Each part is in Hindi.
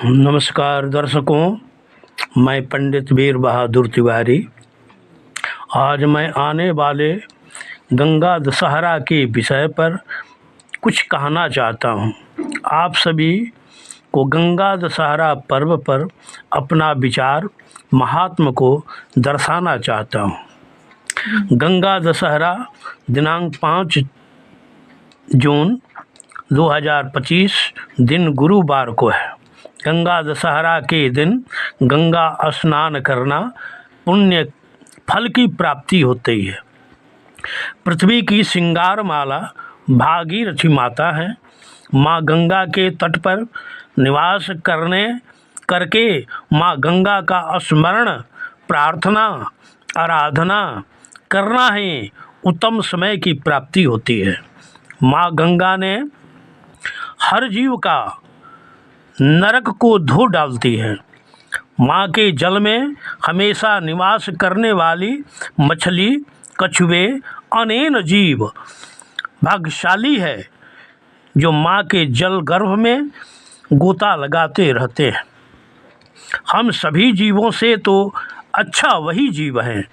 नमस्कार दर्शकों, मैं पंडित वीर बहादुर तिवारी। आज मैं आने वाले गंगा दशहरा के विषय पर कुछ कहना चाहता हूँ। आप सभी को गंगा दशहरा पर्व पर अपना विचार महात्म को दर्शाना चाहता हूँ। गंगा दशहरा दिनांक 5 जून 2025 दिन गुरुवार को है। गंगा दशहरा के दिन गंगा स्नान करना पुण्य फल की प्राप्ति होती है। पृथ्वी की श्रृंगार माला भागीरथी माता है। माँ गंगा के तट पर निवास करके माँ गंगा का स्मरण, प्रार्थना, आराधना करना ही उत्तम समय की प्राप्ति होती है। माँ गंगा ने हर जीव का नरक को धो डालती है। माँ के जल में हमेशा निवास करने वाली मछली, कछुए, अनेक जीव भाग्यशाली है जो माँ के जल गर्भ में गोता लगाते रहते हैं। हम सभी जीवों से तो अच्छा वही जीव हैं।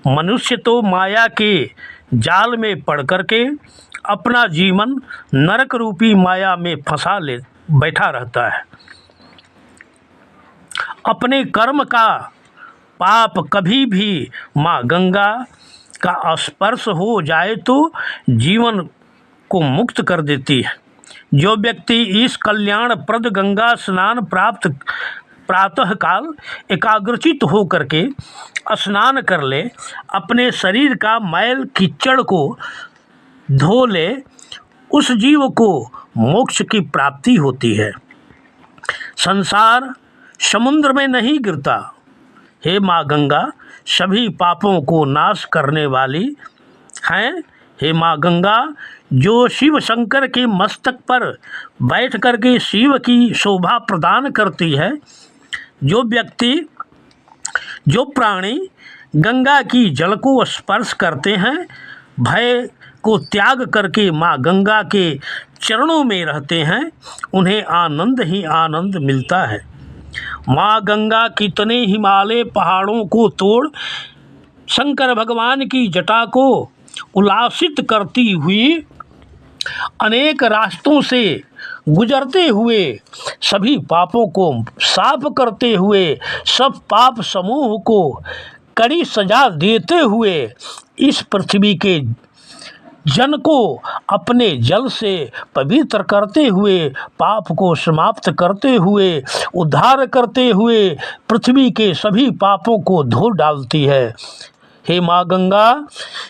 मनुष्य तो माया के जाल में पड़ करके अपना जीवन नरक रूपी माया में फंसा बैठा रहता है। अपने कर्म का पाप कभी भी माँ गंगा का स्पर्श हो जाए तो जीवन को मुक्त कर देती है। जो व्यक्ति इस कल्याणप्रद गंगा स्नान प्रातः काल एकाग्रचित हो करके स्नान कर ले, अपने शरीर का मैल कीचड़ को धो ले, उस जीव को मोक्ष की प्राप्ति होती है। संसार समुद्र में नहीं गिरता। हे माँ गंगा सभी पापों को नाश करने वाली हैं। हे माँ गंगा जो शिव शंकर के मस्तक पर बैठ करके शिव की शोभा प्रदान करती है। जो प्राणी गंगा की जल को स्पर्श करते हैं, भय को त्याग करके माँ गंगा के चरणों में रहते हैं, उन्हें आनंद ही आनंद मिलता है। माँ गंगा कितने हिमालय पहाड़ों को तोड़ शंकर भगवान की जटा को उल्लासित करती हुई अनेक रास्तों से गुजरते हुए सभी पापों को साफ करते हुए सब पाप समूह को कड़ी सजा देते हुए इस पृथ्वी के जन को अपने जल से पवित्र करते हुए, पाप को समाप्त करते हुए, उद्धार करते हुए पृथ्वी के सभी पापों को धो डालती है। हे माँ गंगा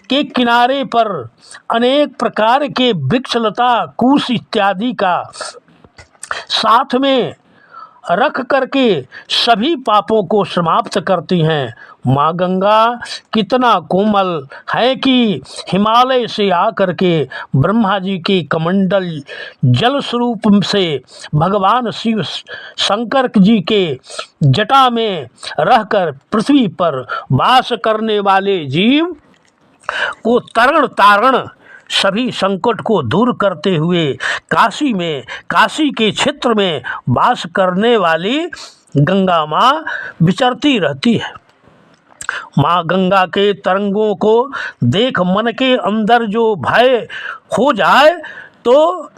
के किनारे पर अनेक प्रकार के वृक्षलता, कुश इत्यादि का साथ में रख करके सभी पापों को समाप्त करती हैं। माँ गंगा कितना कोमल है कि हिमालय से आकर के ब्रह्मा जी के कमंडल जल स्वरूप से भगवान शिव शंकर जी के जटा में रहकर पृथ्वी पर वास करने वाले जीव को तरण तारण सभी संकट को दूर करते हुए काशी के क्षेत्र में वास करने वाली गंगा माँ विचरती रहती है। माँ गंगा के तरंगों को देख मन के अंदर जो भय हो जाए तो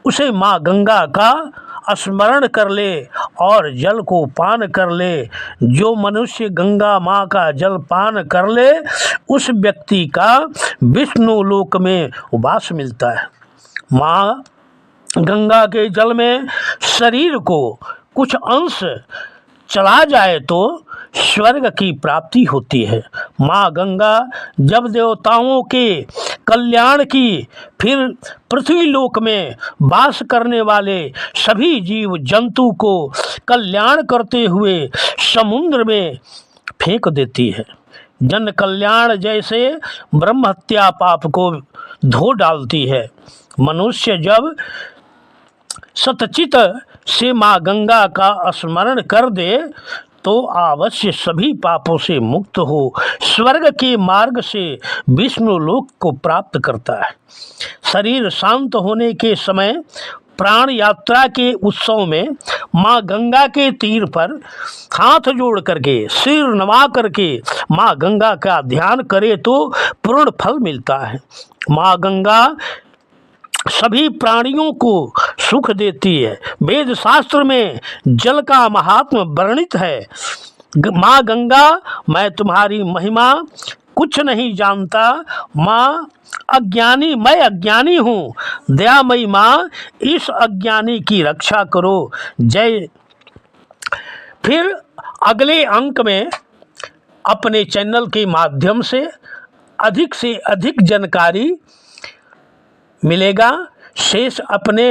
उसे माँ गंगा का स्मरण कर ले और जल को पान कर ले। जो मनुष्य गंगा माँ का जल पान कर ले, उस व्यक्ति का विष्णु लोक में वास मिलता है। माँ गंगा के जल में शरीर को कुछ अंश चला जाए तो स्वर्ग की प्राप्ति होती है। माँ गंगा जब देवताओं के कल्याण की, फिर पृथ्वी लोक में वास करने वाले सभी जीव जंतु को कल्याण करते हुए समुद्र में फेंक देती है। जन कल्याण जैसे ब्रह्म हत्या पाप को धो डालती है। मनुष्य जब सतचित से माँ गंगा का स्मरण कर दे तो अवश्य सभी पापों से मुक्त हो स्वर्ग के मार्ग से विष्णु लोक को प्राप्त करता है। शरीर शांत होने के समय प्राण यात्रा के उत्सव में माँ गंगा के तीर पर हाथ जोड़ करके सिर नवा करके माँ गंगा का ध्यान करे तो पूर्ण फल मिलता है। माँ गंगा सभी प्राणियों को सुख देती है। वेद शास्त्र में जल का महात्म वर्णित है। माँ गंगा, मैं तुम्हारी महिमा कुछ नहीं जानता, माँ अज्ञानी, मैं अज्ञानी हूँ, दयामयी माँ इस अज्ञानी की रक्षा करो। जय। फिर अगले अंक में अपने चैनल के माध्यम से अधिक जानकारी मिलेगा। शेष अपने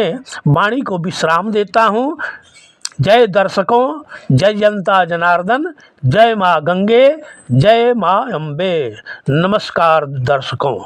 वाणी को विश्राम देता हूँ। जय दर्शकों, जय जनता जनार्दन, जय माँ गंगे, जय माँ अम्बे। नमस्कार दर्शकों।